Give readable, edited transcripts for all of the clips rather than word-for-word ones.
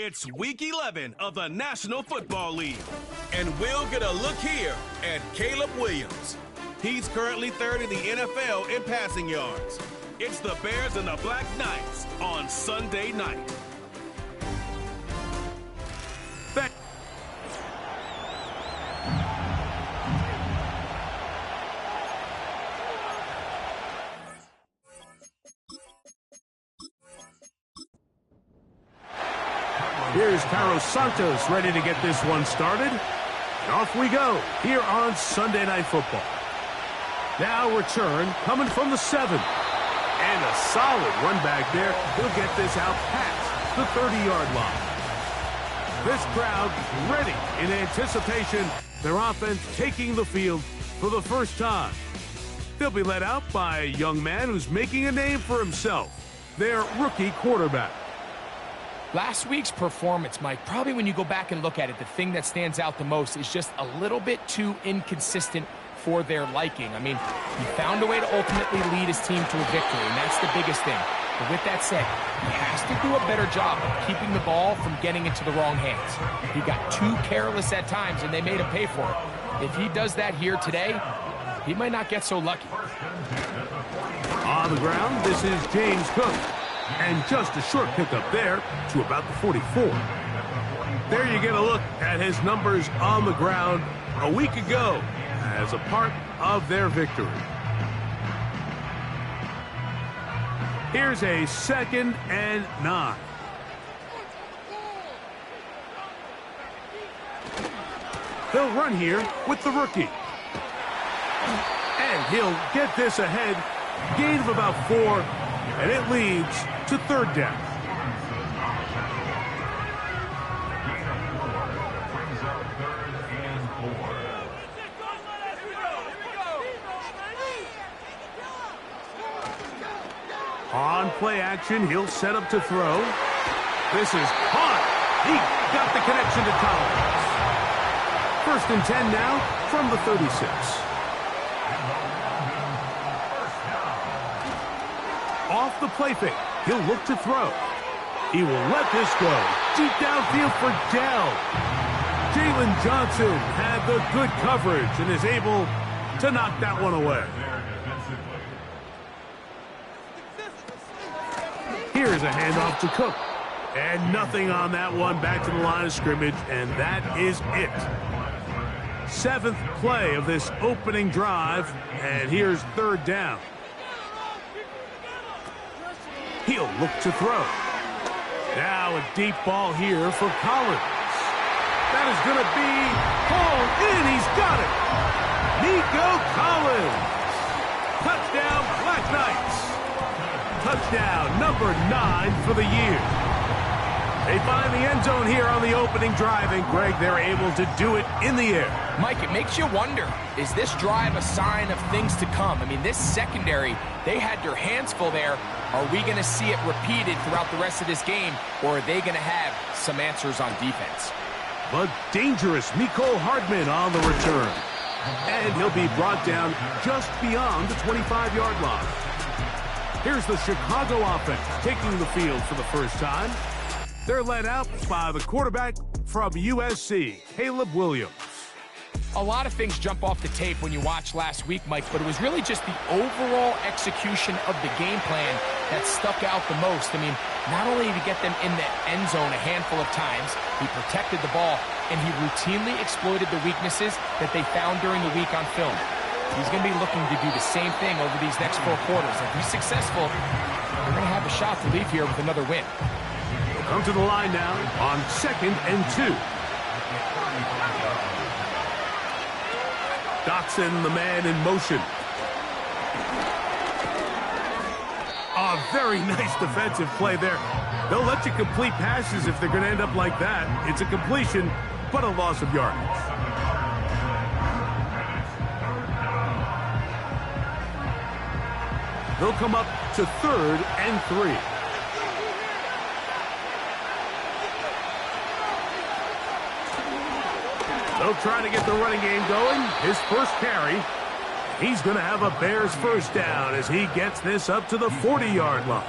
It's Week 11 of the National Football League. And we'll get a look here at Caleb Williams. He's currently third in the NFL in passing yards. It's the Bears and the Black Knights on Sunday night. Here's Carlos Santos ready to get this one started. And off we go here on Sunday Night Football. Now return coming from the 7. And a solid run back there. He'll get this out past the 30-yard line. This crowd ready in anticipation. Their offense taking the field for the first time. They'll be led out by a young man who's making a name for himself. Their rookie quarterback. Last week's performance, Mike, probably when you go back and look at it, the thing that stands out the most is just a little bit too inconsistent for their liking. I mean, he found a way to ultimately lead his team to a victory, and that's the biggest thing. But with that said, he has to do a better job of keeping the ball from getting into the wrong hands. He got too careless at times, and they made him pay for it. If he does that here today, he might not get so lucky. On the ground, this is James Cook. And just a short pickup there to about the 44. There you get a look at his numbers on the ground a week ago as a part of their victory. Here's a 2nd and 9. He'll run here with the rookie. And he'll get this ahead. Gain of about 4. And it leads to 3rd down. On play action, he'll set up to throw. This is caught. He got the connection to Collins. 1st and 10 now from the 36. Off the play fake, he'll look to throw. He will let this go. Deep downfield for Dell. Jalen Johnson had the good coverage and is able to knock that one away. Here's a handoff to Cook. And nothing on that one. Back to the line of scrimmage, and that is it. 7th play of this opening drive, and here's 3rd down. He'll look to throw. Now a deep ball here for Collins. That is going to be hauled in. He's got it. Nico Collins. Touchdown, Black Knights. Touchdown number 9 for the year. They find the end zone here on the opening drive, and Greg, they're able to do it in the air. Mike, it makes you wonder, is this drive a sign of things to come? I mean, this secondary, they had their hands full there. Are we going to see it repeated throughout the rest of this game, or are they going to have some answers on defense? But dangerous Mecole Hardman on the return. And he'll be brought down just beyond the 25-yard line. Here's the Chicago offense taking the field for the first time. They're led out by the quarterback from USC, Caleb Williams. A lot of things jump off the tape when you watch last week, Mike, but it was really just the overall execution of the game plan that stuck out the most. I mean, not only did he get them in the end zone a handful of times, he protected the ball, and he routinely exploited the weaknesses that they found during the week on film. He's going to be looking to do the same thing over these next 4 quarters. If he's successful, they're going to have a shot to leave here with another win. Come to the line now on 2nd and 2. Dotson, the man in motion. A very nice defensive play there. They'll let you complete passes if they're going to end up like that. It's a completion, but a loss of yardage. They'll come up to 3rd and 3. They'll try to get the running game going. His first carry. He's going to have a Bears first down as he gets this up to the 40-yard line.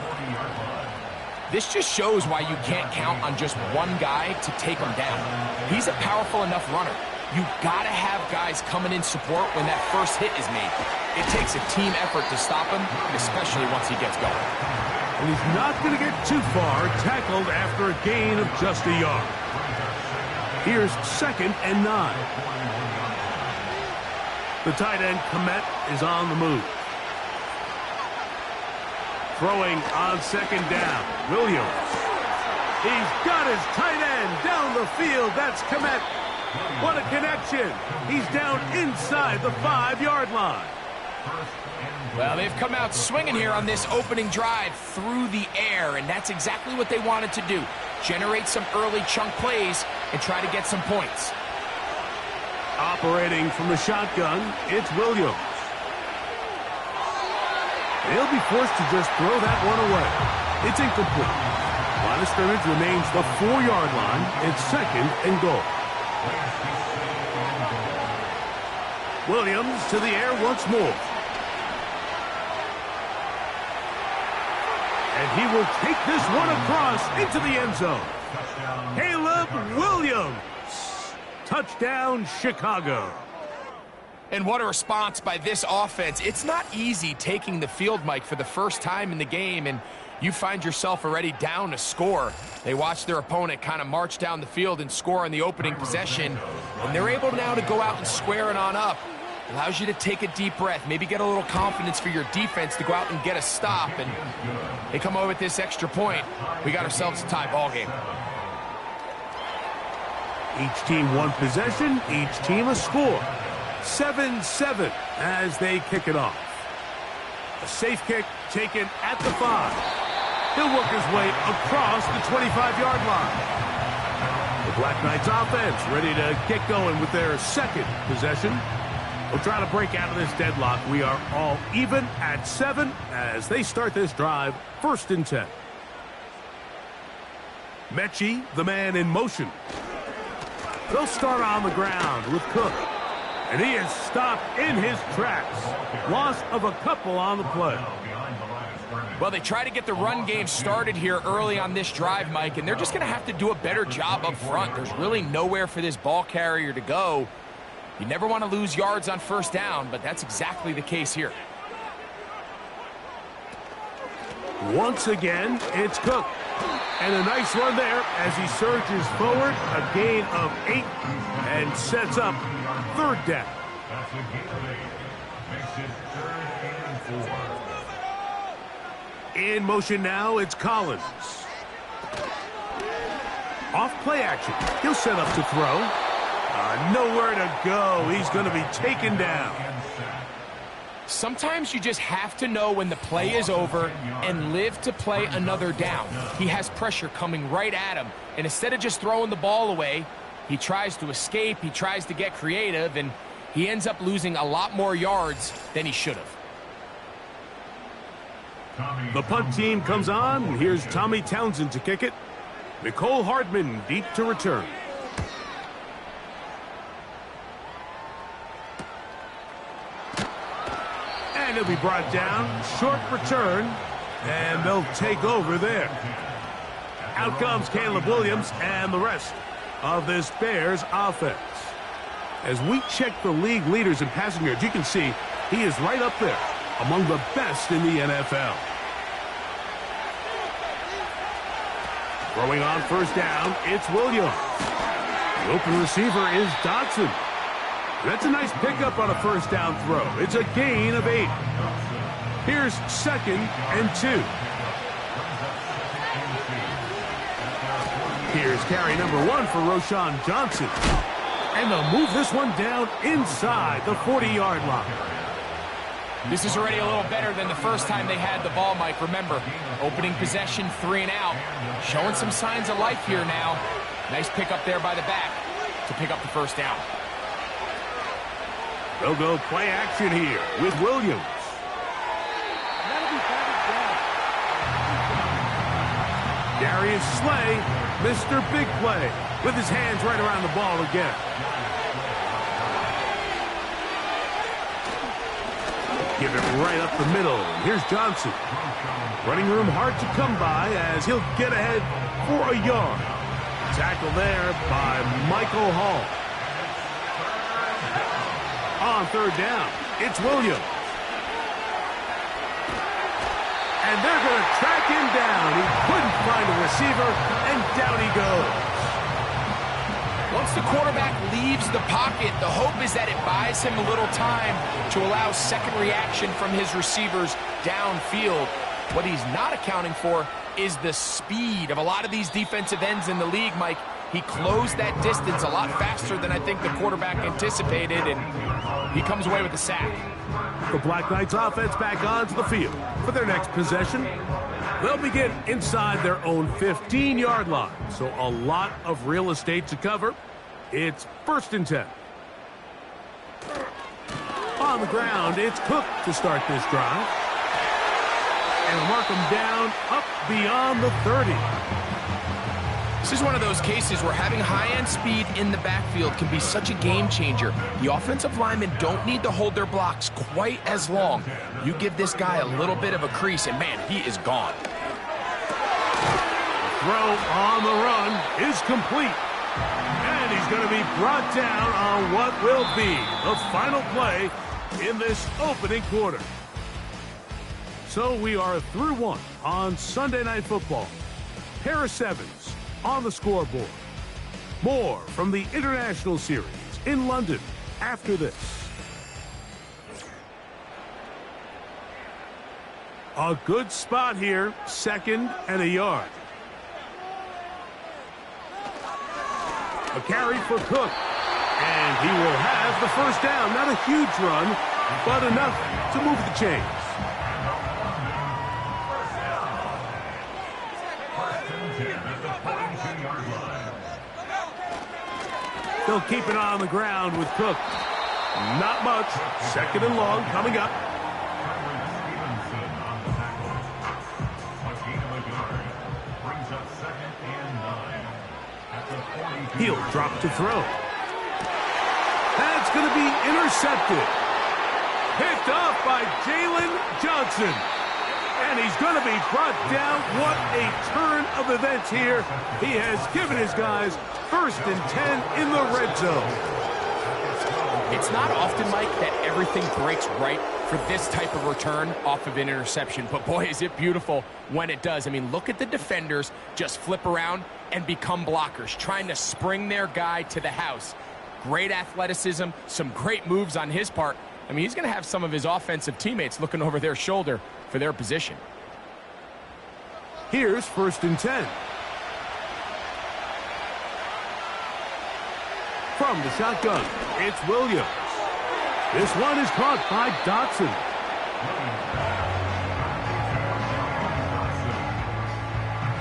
This just shows why you can't count on just one guy to take him down. He's a powerful enough runner. You gotta have guys coming in support when that first hit is made. It takes a team effort to stop him, especially once he gets going. And he's not going to get too far, tackled after a gain of just a yard. Here's 2nd and 9. The tight end, Kmet, is on the move. Throwing on 2nd down, Williams. He's got his tight end down the field. That's Kmet. What a connection. He's down inside the 5-yard line. Well, they've come out swinging here on this opening drive through the air, and that's exactly what they wanted to do. Generate some early chunk plays and try to get some points. Operating from the shotgun, it's Williams. He'll be forced to just throw that one away. It's incomplete. Line of scrimmage remains the 4-yard line. It's 2nd and goal. Williams to the air once more. And he will take this one across into the end zone. Caleb Williams. Touchdown, Chicago. And what a response by this offense. It's not easy taking the field, Mike, for the first time in the game, and you find yourself already down a score. They watch their opponent kind of march down the field and score on the opening possession, and they're able now to go out and square it on up. Allows you to take a deep breath, maybe get a little confidence for your defense to go out and get a stop, and they come over with this extra point. We got ourselves a tie ball game. Each team one possession, each team a score. 7-7 as they kick it off. A safe kick taken at the 5. He'll work his way across the 25-yard line. The Black Knights offense ready to get going with their 2nd possession. We'll try to break out of this deadlock. We are all even at 7 as they start this drive, 1st and 10. Mechie, the man in motion. They'll start on the ground with Cook. And he is stopped in his tracks. Loss of a couple on the play. Well, they try to get the run game started here early on this drive, Mike, and they're just going to have to do a better job up front. There's really nowhere for this ball carrier to go. You never want to lose yards on 1st down, but that's exactly the case here. Once again, it's Cook. And a nice run there as he surges forward, a gain of 8, and sets up 3rd down. That's a gain of 8. Makes it 3rd and 4. In motion now, it's Collins. Off play action. He'll set up to throw. Nowhere to go. He's going to be taken down. Sometimes you just have to know when the play is over and live to play another down. He has pressure coming right at him, and instead of just throwing the ball away, he tries to escape, he tries to get creative, and he ends up losing a lot more yards than he should have. The punt team comes on, and here's Tommy Townsend to kick it. Nicole Hardman deep to return. And he'll be brought down. Short return. And they'll take over there. Out comes Caleb Williams and the rest of this Bears offense. As we check the league leaders in passing yards, you can see he is right up there among the best in the NFL. Throwing on 1st down, it's Williams. The open receiver is Dotson. That's a nice pickup on a 1st down throw. It's a gain of 8. Here's 2nd and 2. Here's carry number 1 for Roschon Johnson. And they'll move this one down inside the 40-yard line. This is already a little better than the first time they had the ball, Mike. Remember, opening possession, 3 and out. Showing some signs of life here now. Nice pickup there by the back to pick up the 1st down. They'll go play action here with Williams. Darius Slay, Mr. Big Play, with his hands right around the ball again. give it right up the middle. Here's Johnson. Running room hard to come by as he'll get ahead for a yard. Tackle there by Michael Hall. On third down, it's Williams. And they're going to track him down. He couldn't find a receiver, and down he goes. Once the quarterback leaves the pocket, the hope is that it buys him a little time to allow second reaction from his receivers downfield. What he's not accounting for is the speed of a lot of these defensive ends in the league, Mike. He closed that distance a lot faster than I think the quarterback anticipated, and he comes away with a sack. The Black Knights offense back onto the field for their next possession. They'll begin inside their own 15-yard line, so a lot of real estate to cover. It's 1st and 10. On the ground, it's Cook to start this drive. And mark him down up beyond the 30. This is one of those cases where having high-end speed in the backfield can be such a game changer. The offensive linemen don't need to hold their blocks quite as long. You give this guy a little bit of a crease, and man, he is gone. Throw on the run is complete. And he's going to be brought down on what will be the final play in this opening quarter. So we are through one on Sunday Night Football. Paris Evans on the scoreboard. More from the International Series in London after this. A good spot here, 2nd and a yard. A carry for Cook. And he will have the first down. Not a huge run, but enough to move the chains. They'll keep it on the ground with Cook. Not much. 2nd and long coming up. He'll drop to throw. That's going to be intercepted. Picked off by Jalen Johnson. And he's going to be brought down. What a turn of events here. He has given his guys 1st and 10 in the red zone. It's not often, Mike, that everything breaks right for this type of return off of an interception. But boy, is it beautiful when it does. I mean, look at the defenders just flip around and become blockers, trying to spring their guy to the house. Great athleticism, some great moves on his part. I mean, he's going to have some of his offensive teammates looking over their shoulder for their position. Here's 1st and 10. From the shotgun, it's Williams. This one is caught by Dotson.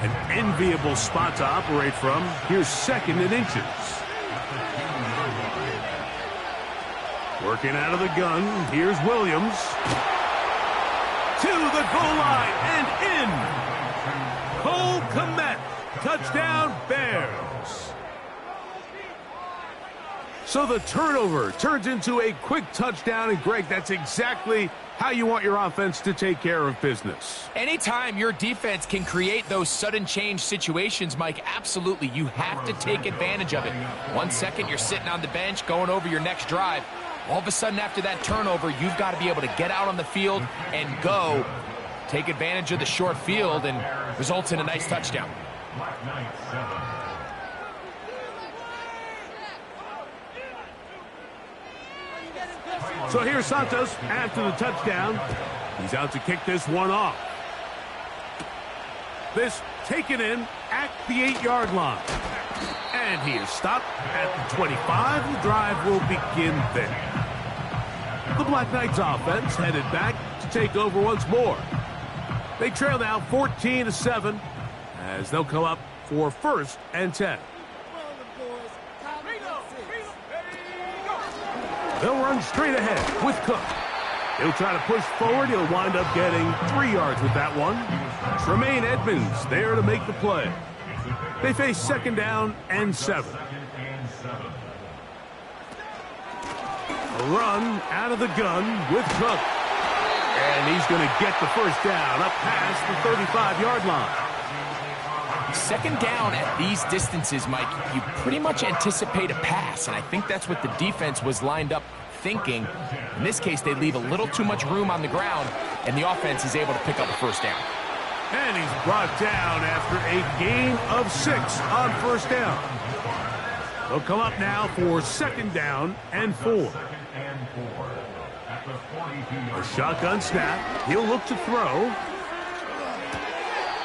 An enviable spot to operate from. Here's 2nd and inches. Working out of the gun, here's Williams. To the goal line and in. Cole Kmet. Touchdown, Bears. So the turnover turns into a quick touchdown, and Greg, that's exactly how you want your offense to take care of business. Anytime your defense can create those sudden change situations, Mike, absolutely, you have to take advantage of it. 1 second, you're sitting on the bench going over your next drive. All of a sudden, after that turnover, you've got to be able to get out on the field and go. Take advantage of the short field and results in a nice touchdown. So here's Santos after the touchdown. He's out to kick this one off. This taken in at the 8-yard line. And he is stopped at the 25. The drive will begin there. The Black Knights offense headed back to take over once more. They trail now 14-7 as they'll come up for 1st and 10. They'll run straight ahead with Cook. He'll try to push forward. He'll wind up getting 3 yards with that one. Tremaine Edmonds there to make the play. They face 2nd down and 7. A run out of the gun with Cook. And he's going to get the first down up past the 35-yard line. Second down at these distances, Mike, you pretty much anticipate a pass, and I think that's what the defense was lined up thinking. In this case, they leave a little too much room on the ground, and the offense is able to pick up a first down. And he's brought down after a gain of 6 on first down. They'll come up now for second down and 4. A shotgun snap. He'll look to throw.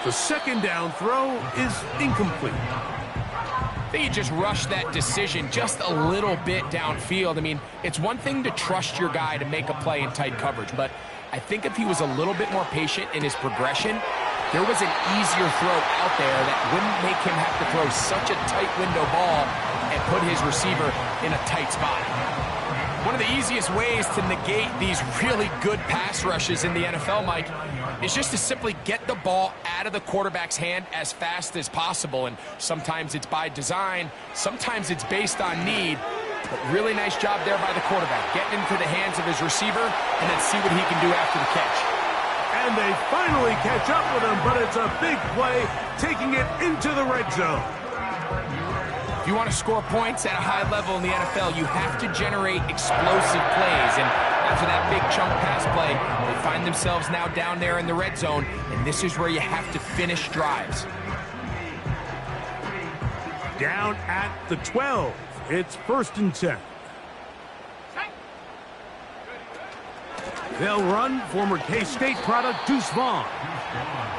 The second down throw is incomplete. I think he just rushed that decision just a little bit downfield. I mean, it's one thing to trust your guy to make a play in tight coverage, but I think if he was a little bit more patient in his progression, there was an easier throw out there that wouldn't make him have to throw such a tight window ball and put his receiver in a tight spot. One of the easiest ways to negate these really good pass rushes in the NFL, Mike, is just to simply get the ball out of the quarterback's hand as fast as possible. And sometimes it's by design, sometimes it's based on need. But really nice job there by the quarterback, getting into the hands of his receiver and then see what he can do after the catch. And they finally catch up with him, but it's a big play, taking it into the red zone. If you want to score points at a high level in the NFL, you have to generate explosive plays. And after that big chunk pass play, they find themselves now down there in the red zone, and this is where you have to finish drives. Down at the 12. It's 1st and 10. They'll run former K-State product Deuce Vaughn.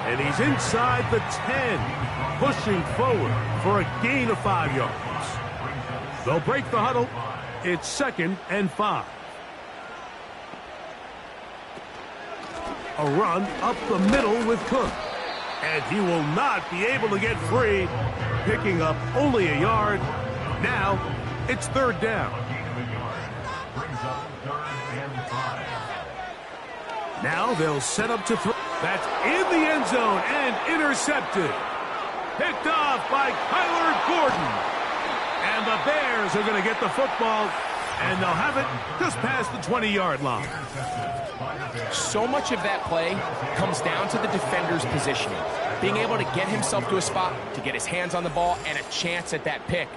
And he's inside the 10, pushing forward for a gain of 5 yards. They'll break the huddle. It's 2nd and 5. A run up the middle with Cook. And he will not be able to get free, picking up only a yard. Now, it's 3rd down. Now they'll set up to throw. That's in the end zone and intercepted. Picked off by Kyler Gordon. And the Bears are going to get the football, and they'll have it just past the 20-yard line. So much of that play comes down to the defender's positioning. Being able to get himself to a spot, to get his hands on the ball, and a chance at that pick.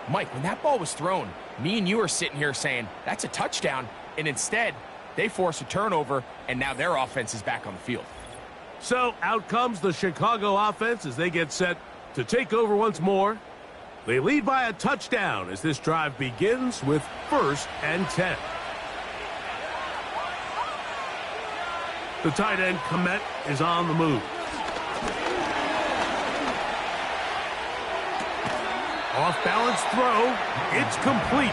Mike, when that ball was thrown, me and you are sitting here saying, that's a touchdown, and instead, they force a turnover, and now their offense is back on the field. So out comes the Chicago offense as they get set to take over once more. They lead by a touchdown as this drive begins with 1st and 10. The tight end, Komet, is on the move. Off-balance throw. It's complete.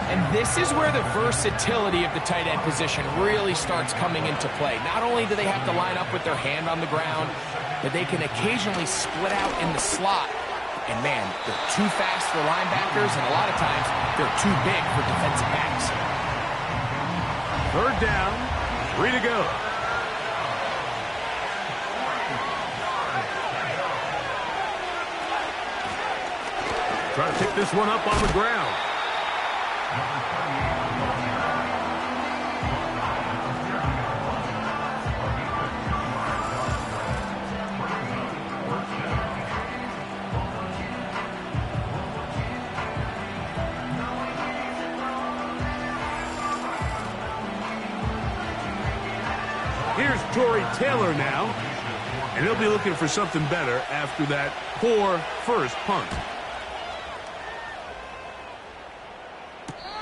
And this is where the versatility of the tight end position really starts coming into play. Not only do they have to line up with their hand on the ground, but they can occasionally split out in the slot. And man, they're too fast for linebackers, and a lot of times they're too big for defensive backs. 3rd down, 3 to go. Try to pick this one up on the ground. Here's Tory Taylor now, and he'll be looking for something better after that poor first punt.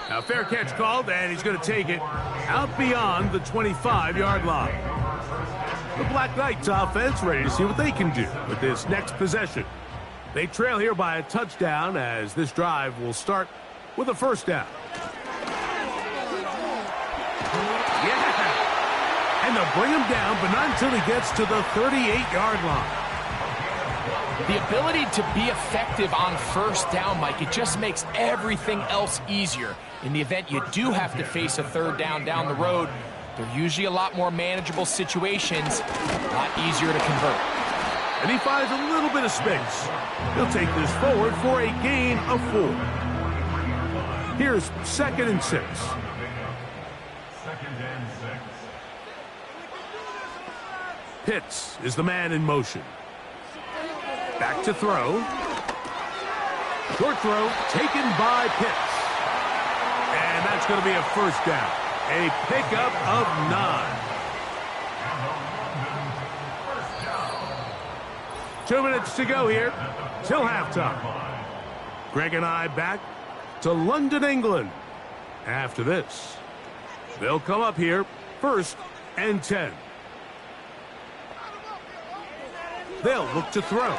Now, fair catch called, and he's going to take it out beyond the 25-yard line. The Black Knights offense ready to see what they can do with this next possession. They trail here by a touchdown as this drive will start with a 1st down. Yeah! And they'll bring him down, but not until he gets to the 38-yard line. The ability to be effective on 1st down, Mike, it just makes everything else easier. In the event you do have to face a 3rd down the road, they're usually a lot more manageable situations, a lot easier to convert. And he finds a little bit of space. He'll take this forward for a gain of 4. Here's 2nd and 6. Pitts is the man in motion. Back to throw. Short throw taken by Pitts. And that's going to be a first down. A pickup of 9. 2 minutes to go here till halftime. Greg and I back to London, England. After this, they'll come up here 1st and 10. They'll look to throw.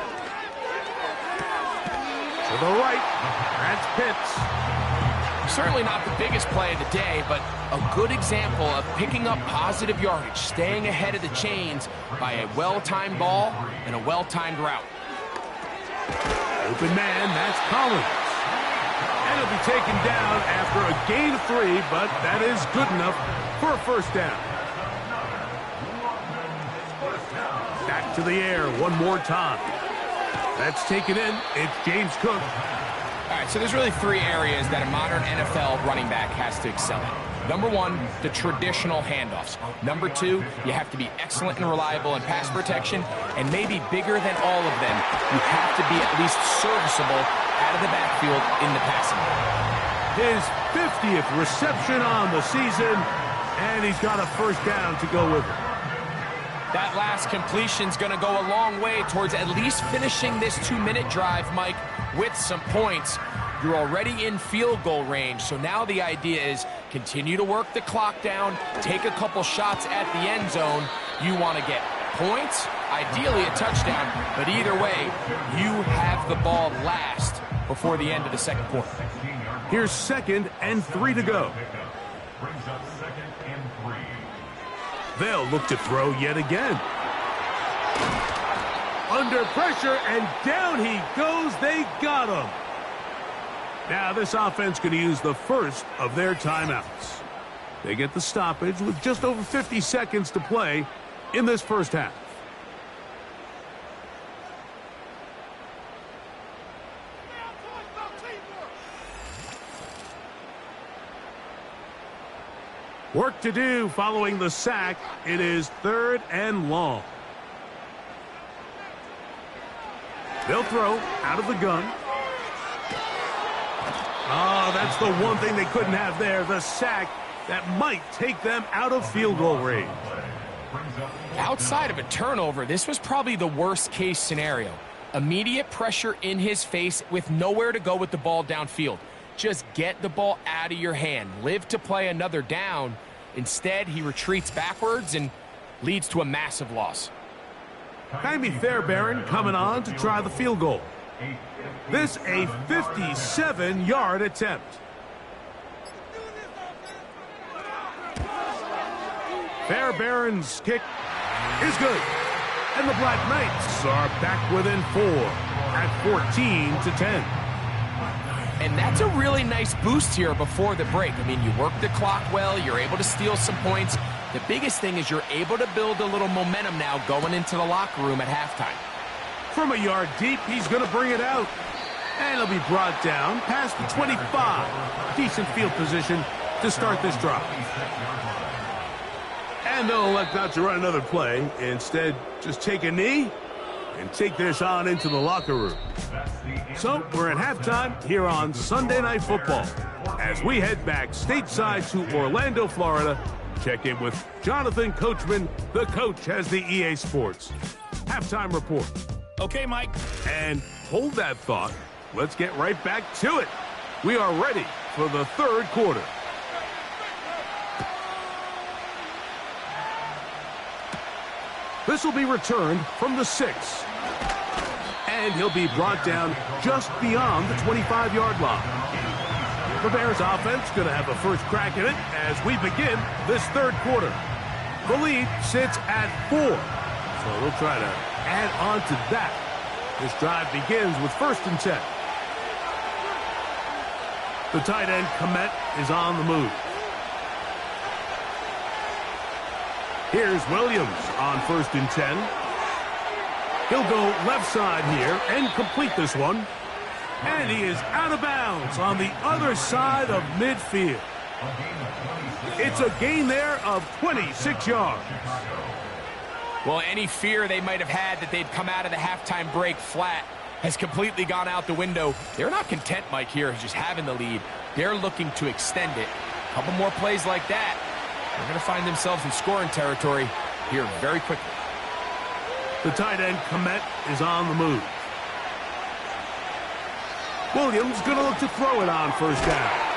To the right, that's Pitts. Certainly not the biggest play of the day, but a good example of picking up positive yardage, staying ahead of the chains by a well-timed ball and a well-timed route. Open man, that's Collins. And he'll be taken down after a gain of 3, but that is good enough for a first down. Back to the air one more time. That's taken in. It's James Cook. All right, so there's really 3 areas that a modern NFL running back has to excel at. Number 1, the traditional handoffs. Number 2, you have to be excellent and reliable in pass protection. And maybe bigger than all of them, you have to be at least serviceable out of the backfield in the passing game. His 50th reception on the season, and he's got a first down to go with it. That last completion's going to go a long way towards at least finishing this 2-minute drive, Mike, with some points. You're already in field goal range, so now the idea is continue to work the clock down, take a couple shots at the end zone. You want to get points, ideally a touchdown, but either way, you have the ball last before the end of the second quarter. Here's 2nd and 3 to go. Brings up 2nd and 3. They'll look to throw yet again. Under pressure, and down he goes. They got him. Now this offense going to use the first of their timeouts. They get the stoppage with just over 50 seconds to play in this first half. Work to do following the sack. It is 3rd and long. They'll throw out of the gun. Oh, that's the one thing they couldn't have there, the sack that might take them out of field goal range. Outside of a turnover, this was probably the worst case scenario. Immediate pressure in his face with nowhere to go with the ball downfield. Just get the ball out of your hand. Live to play another down. Instead, he retreats backwards and leads to a massive loss. Jaime Fairbairn coming on to try the field goal. This a 57-yard attempt. Fairbairn's kick is good. And the Black Knights are back within 4 at 14-10. And that's a really nice boost here before the break. I mean, you work the clock well, you're able to steal some points. The biggest thing is you're able to build a little momentum now going into the locker room at halftime. From a yard deep, he's going to bring it out. And he'll be brought down past the 25. Decent field position to start this drive. And they'll elect not to run another play. Instead, just take a knee and take this on into the locker room. So we're at halftime here on Sunday Night Football as we head back stateside to Orlando, Florida. Check in with Jonathan Coachman. The coach has the EA Sports halftime report. Okay, Mike. And hold that thought. Let's get right back to it. We are ready for the third quarter. This will be returned from the 6. And he'll be brought down just beyond the 25-yard line. The Bears offense going to have a first crack at it as we begin this third quarter. The lead sits at 4. So we'll try to add on to that. This drive begins with 1st and 10. The tight end, Komet, is on the move. Here's Williams on 1st and 10. He'll go left side here and complete this one. And he is out of bounds on the other side of midfield. It's a gain there of 26 yards. Well, any fear they might have had that they'd come out of the halftime break flat has completely gone out the window. They're not content, Mike, here, just having the lead. They're looking to extend it. A couple more plays like that, they're going to find themselves in scoring territory here very quickly. The tight end, Kmet, is on the move. Williams going to look to throw it on first down.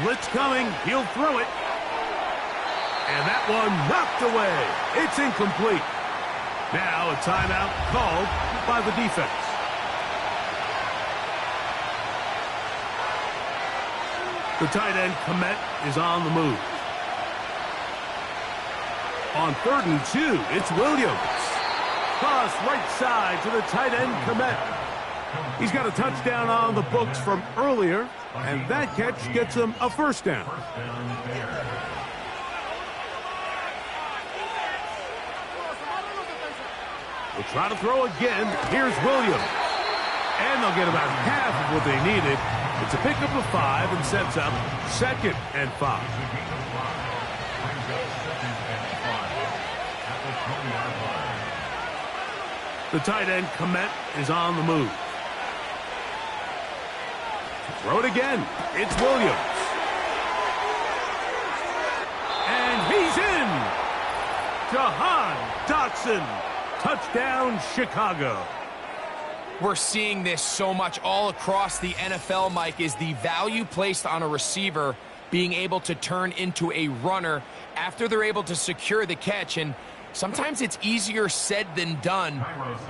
Blitz coming. He'll throw it. And that one knocked away. It's incomplete. Now a timeout called by the defense. The tight end, Kmet, is on the move. On 3rd and 2, it's Williams. Cross right side to the tight end, Kmet. He's got a touchdown on the books from earlier, and that catch gets him a first down. We'll try to throw again. Here's Williams. And they'll get about half of what they needed. It's a pickup of 5 and sets up 2nd and 5. The tight end, Kmet, is on the move. Throw it again. It's Williams. And he's in. Jahan Dotson. Touchdown, Chicago. We're seeing this so much all across the NFL, Mike, is the value placed on a receiver being able to turn into a runner after they're able to secure the catch. And sometimes it's easier said than done.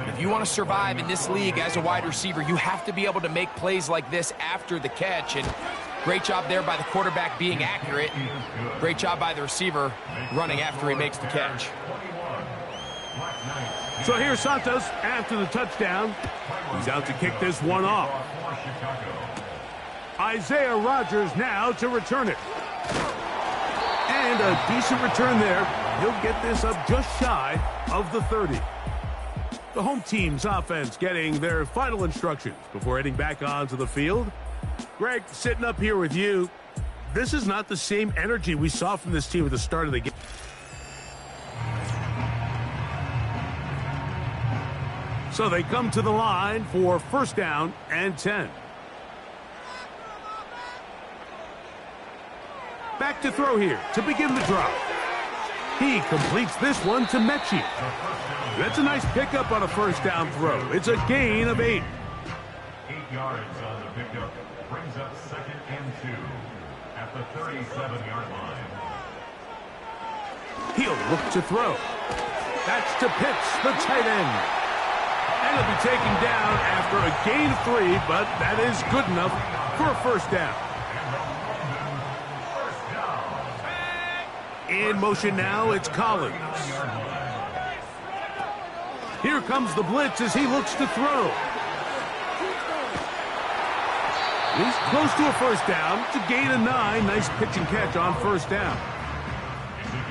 If you want to survive in this league as a wide receiver, you have to be able to make plays like this after the catch. And great job there by the quarterback being accurate. Great job by the receiver running after he makes the catch. So here's Santos after the touchdown. He's out to kick this one off. Isaiah Rodgers now to return it. And a decent return there. He'll get this up just shy of the 30. The home team's offense getting their final instructions before heading back onto the field. Greg, sitting up here with you, this is not the same energy we saw from this team at the start of the game. So they come to the line for first down and 10. Back to throw here to begin the drive. He completes this one to Mechie. That's a nice pickup on a first down throw. It's a gain of 8. 8 yards on the pickup. Brings up 2nd and 2 at the 37-yard line. He'll look to throw. That's to Pitts, the tight end. And he'll be taken down after a gain of 3, but that is good enough for a first down. In motion now, it's Collins. Here comes the blitz as he looks to throw. He's close to a first down. It's a gain of 9. Nice pitch and catch on first down.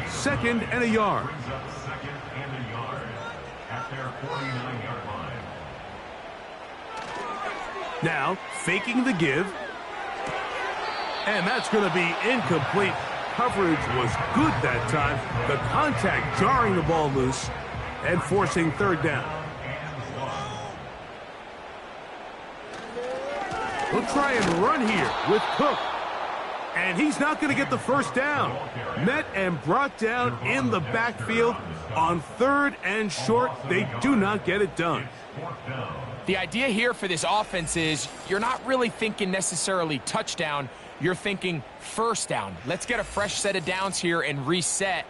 2nd and a yard. Brings up 2nd and a yard at their 49-yard line. Now, faking the give. And that's going to be incomplete. Coverage was good that time. The contact jarring the ball loose and forcing third down. We'll try and run here with Cook. And he's not going to get the first down. Met and brought down in the backfield on 3rd and short. They do not get it done. The idea here for this offense is you're not really thinking necessarily touchdown. You're thinking first down. Let's get a fresh set of downs here and reset.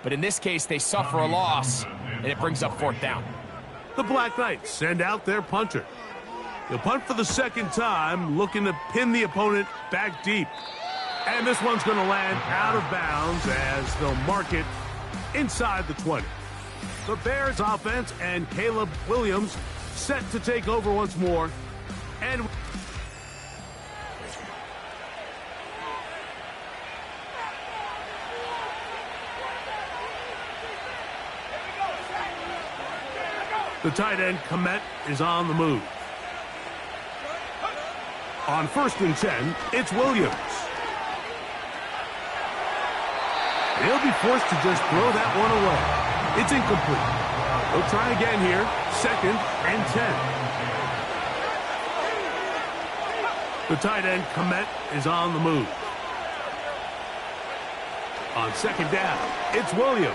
But in this case, they suffer a loss, and it brings up 4th down. The Black Knights send out their punter. He'll punt for the 2nd time, looking to pin the opponent back deep. And this one's going to land out of bounds as they'll mark it inside the 20. The Bears offense and Caleb Williams set to take over once more. And The tight end, Kmet, is on the move. On 1st and 10, it's Williams. He'll be forced to just throw that one away. It's incomplete. He'll try again here. 2nd and 10. The tight end, Kmet, is on the move. On 2nd down, it's Williams.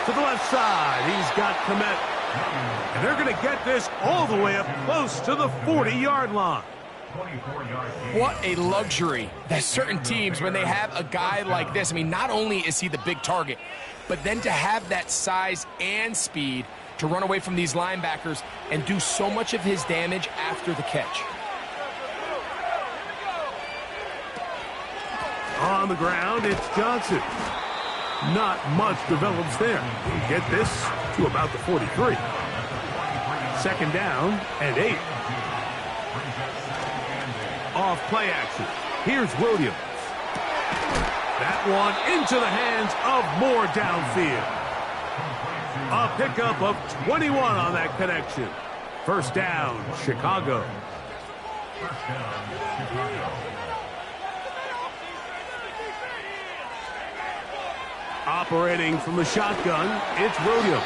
To the left side, he's got Kmet. And they're going to get this all the way up close to the 40-yard line. What a luxury that certain teams, when they have a guy like this, I mean, not only is he the big target, but then to have that size and speed to run away from these linebackers and do so much of his damage after the catch. On the ground, it's Johnson. Not much develops there. He'll get this to about the 43. 2nd down and 8. Off play action. Here's Williams. That one into the hands of Moore downfield. A pickup of 21 on that connection. 1st down, Chicago. Operating from the shotgun, it's Williams.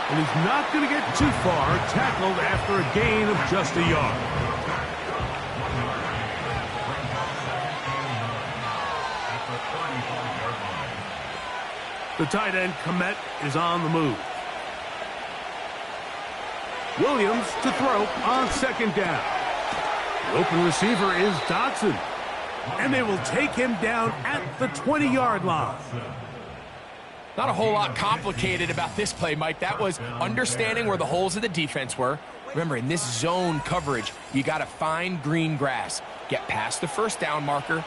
And he's not going to get too far, tackled after a gain of just a yard. The tight end, Kmet, is on the move. Williams to throw on 2nd down. The open receiver is Dotson. And they will take him down at the 20-yard line. Not a whole lot complicated about this play, Mike. That was understanding where the holes of the defense were. Remember, in this zone coverage, you got to find green grass. Get past the 1st down marker,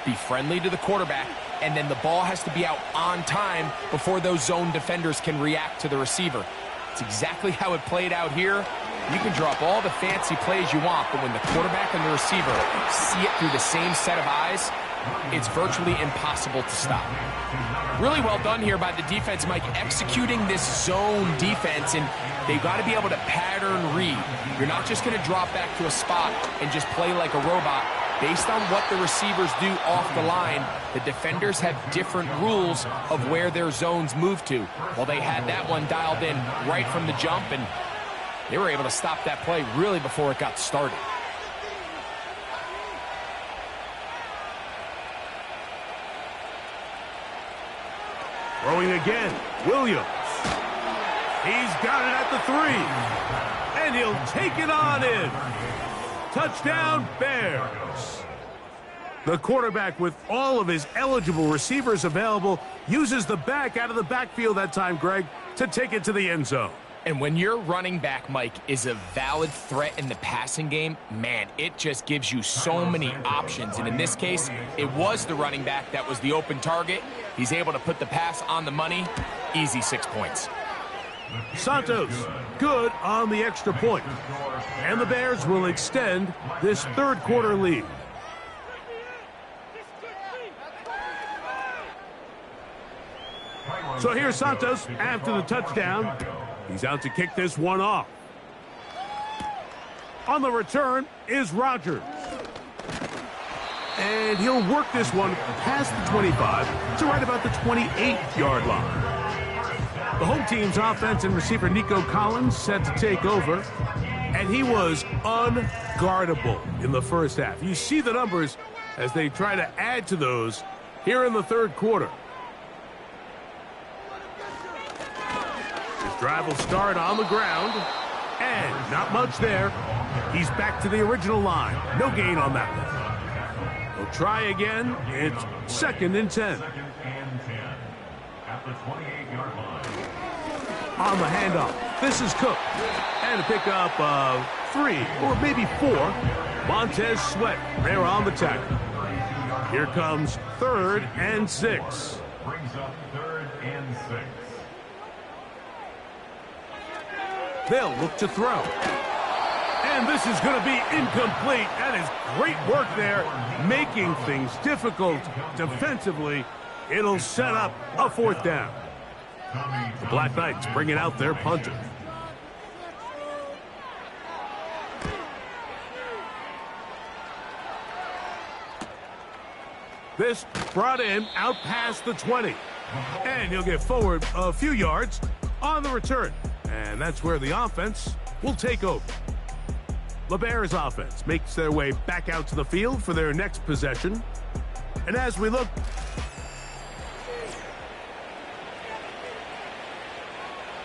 be friendly to the quarterback, and then the ball has to be out on time before those zone defenders can react to the receiver. It's exactly how it played out here. You can draw up all the fancy plays you want, but when the quarterback and the receiver see it through the same set of eyes, it's virtually impossible to stop. Really well done here by the defense, Mike, executing this zone defense, and they've got to be able to pattern read. You're not just going to drop back to a spot and just play like a robot. Based on what the receivers do off the line, the defenders have different rules of where their zones move to. Well, they had that one dialed in right from the jump, and they were able to stop that play really before it got started. Throwing again, Williams. He's got it at the 3. And he'll take it on in. Touchdown, Bears. The quarterback, with all of his eligible receivers available, uses the back out of the backfield that time, Greg, to take it to the end zone. And when your running back, Mike, is a valid threat in the passing game, man, it just gives you so many options. And in this case, it was the running back that was the open target. He's able to put the pass on the money. Easy 6 points. Santos, good on the extra point. And the Bears will extend this 3rd quarter lead. So here's Santos after the touchdown. He's out to kick this one off. On the return is Rodgers. And he'll work this one past the 25 to right about the 28-yard line. The home team's offense and receiver Nico Collins set to take over. And he was unguardable in the 1st half. You see the numbers as they try to add to those here in the 3rd quarter. Drive will start on the ground, and not much there. He's back to the original line. No gain on that one. He'll try again. It's 2nd and 10. At the 28-yard line. On the handoff, this is Cook. And a pickup of 3 or maybe 4. Montez Sweat there on the tackle. Here comes 3rd and 6. Brings up 3rd and 6. They'll look to throw. And this is going to be incomplete. That is great work there, making things difficult defensively. It'll set up a 4th down. The Black Knights bringing out their punter. This brought him out past the 20. And he'll get forward a few yards on the return. And that's where the offense will take over. The Bears offense makes their way back out to the field for their next possession. And as we look,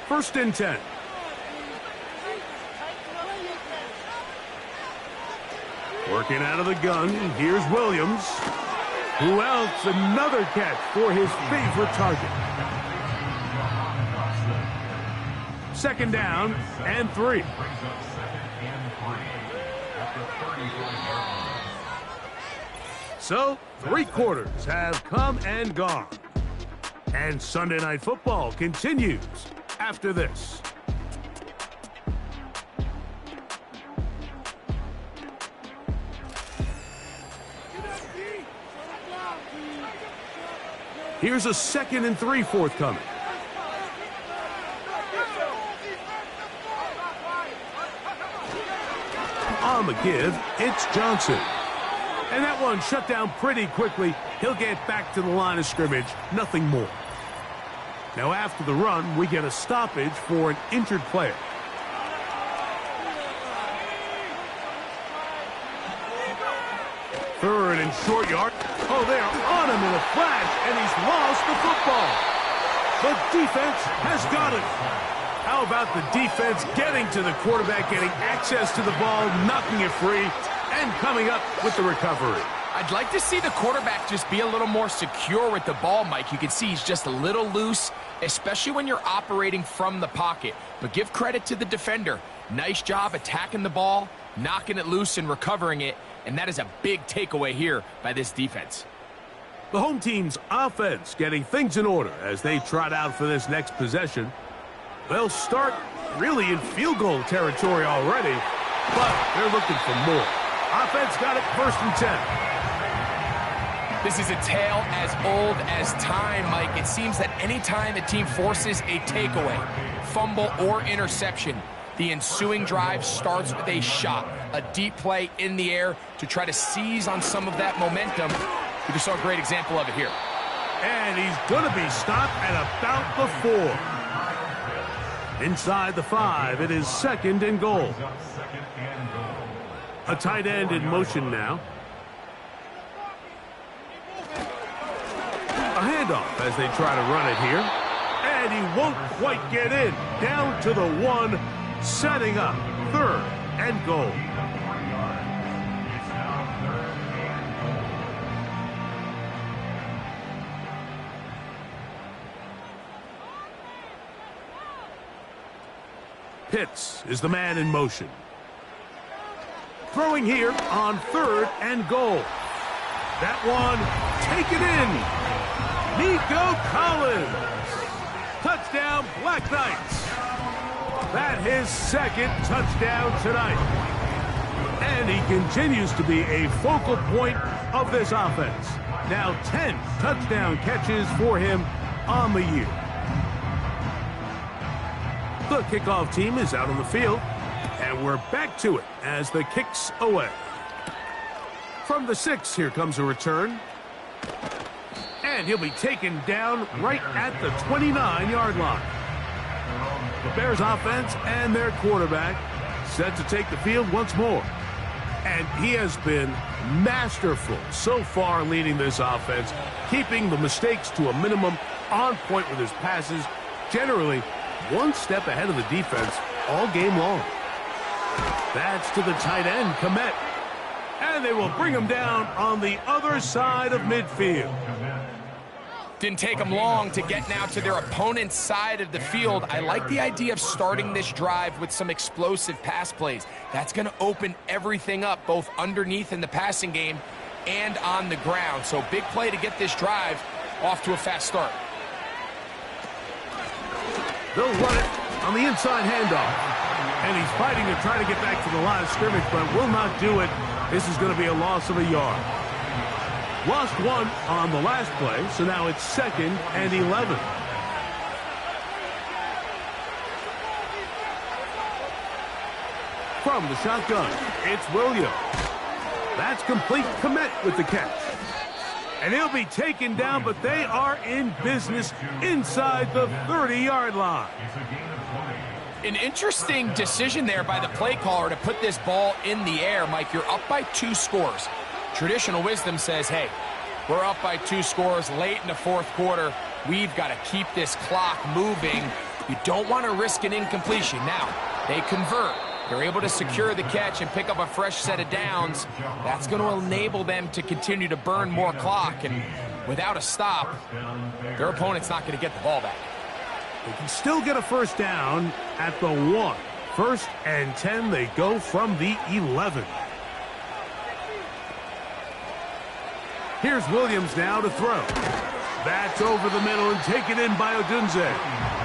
first and 10. Working out of the gun, here's Williams. Who else? Another catch for his favorite target. Second down and 3. So, 3 quarters have come and gone. And Sunday Night Football continues after this. Here's a 2nd and 3 forthcoming. On the give, it's Johnson. And that one shut down pretty quickly. He'll get back to the line of scrimmage, nothing more. Now after the run, we get a stoppage for an injured player. Third and short yard. Oh, they're on him in a flash, and he's lost the football. The defense has got it. How about the defense getting to the quarterback, getting access to the ball, knocking it free, and coming up with the recovery? I'd like to see the quarterback just be a little more secure with the ball, Mike. You can see he's just a little loose, especially when you're operating from the pocket. But give credit to the defender. Nice job attacking the ball, knocking it loose and recovering it. And that is a big takeaway here by this defense. The home team's offense getting things in order as they trot out for this next possession. They'll start really in field goal territory already, but they're looking for more. Offense got it, first and 10. This is a tale as old as time, Mike. It seems that anytime a team forces a takeaway, fumble, or interception, the ensuing drive starts with a shot, a deep play in the air to try to seize on some of that momentum. We just saw a great example of it here. And he's going to be stopped at about the 4. Inside the 5, it is 2nd and goal. A tight end in motion now. A handoff as they try to run it here. And he won't quite get in. Down to the 1, setting up 3rd and goal. Pitts is the man in motion. Throwing here on 3rd and goal. That one, take it in. Nico Collins. Touchdown, Black Knights. That his 2nd touchdown tonight. And he continues to be a focal point of this offense. Now 10 touchdown catches for him on the year. The kickoff team is out on the field, and we're back to it as the kick's away. From the 6, here comes a return. And he'll be taken down right at the 29-yard line. The Bears offense and their quarterback set to take the field once more. And he has been masterful so far leading this offense, keeping the mistakes to a minimum, on point with his passes, generally one step ahead of the defense all game long. That's to the tight end, Kmet. And they will bring him down on the other side of midfield. Didn't take them long to get now to their opponent's side of the field. I like the idea of starting this drive with some explosive pass plays. That's going to open everything up, both underneath in the passing game and on the ground. So big play to get this drive off to a fast start. They'll run it on the inside handoff. And he's fighting to try to get back to the line of scrimmage, but will not do it. This is going to be a loss of a yard. Lost 1 on the last play, so now it's 2nd and 11. From the shotgun, it's Williams. That's complete. Kmet with the catch. And he'll be taken down, but they are in business inside the 30-yard line. It's a gain of 20. An interesting decision there by the play caller to put this ball in the air. Mike, you're up by 2 scores. Traditional wisdom says, hey, we're up by 2 scores late in the fourth quarter. We've got to keep this clock moving. You don't want to risk an incompletion. Now, they convert. They're able to secure the catch and pick up a fresh set of downs. That's going to enable them to continue to burn more clock. And without a stop, their opponent's not going to get the ball back. They can still get a first down at the 1. 1st and 10, they go from the 11. Here's Williams now to throw. That's over the middle and taken in by Odunze.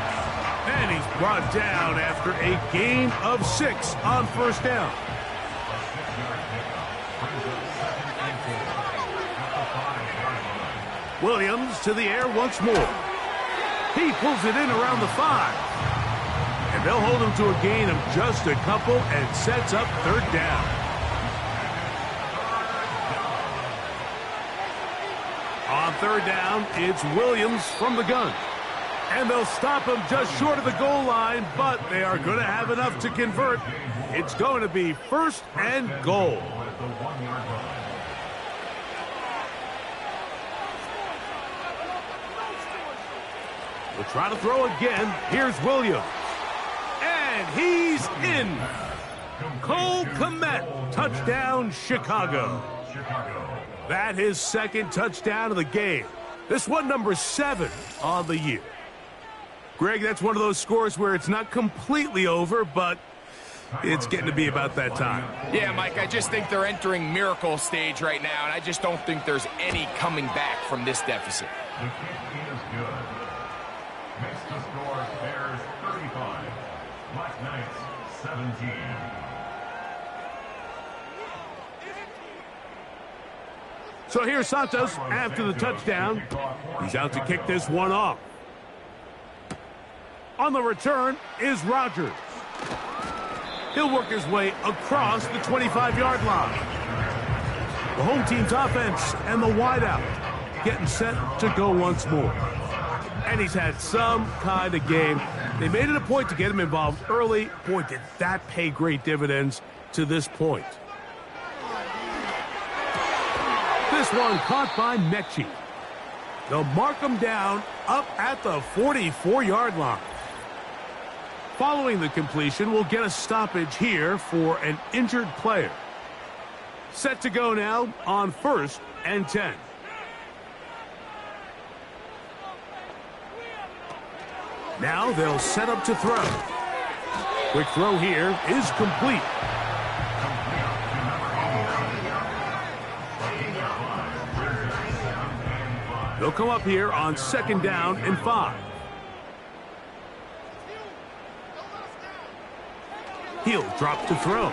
And he's brought down after a gain of 6 on first down. Williams to the air once more. He pulls it in around the 5. And they'll hold him to a gain of just a couple and sets up 3rd down. On 3rd down, it's Williams from the gun. And they'll stop him just short of the goal line, but they are going to have enough to convert. It's going to be 1st and goal. We'll try to throw again. Here's Williams. And he's in. Cole Kmet, touchdown Chicago. That his 2nd touchdown of the game. This one number 7 on the year. Greg, that's one of those scores where it's not completely over, but it's getting to be about that time. Yeah, Mike, I just think they're entering miracle stage right now, and I just don't think there's any coming back from this deficit. The kick is good. Makes the score Bears 35, Black Knights 17. So here's Santos after the touchdown. He's out to kick this one off. On the return is Rodgers. He'll work his way across the 25-yard line. The home team's offense and the wideout getting set to go once more. And he's had some kind of game. They made it a point to get him involved early. Boy, did that pay great dividends to this point. This one caught by Mechie. They'll mark him down up at the 44-yard line. Following the completion, we'll get a stoppage here for an injured player. Set to go now on 1st and 10. Now they'll set up to throw. Quick throw here is complete. They'll come up here on 2nd down and 5. He'll drop to throw.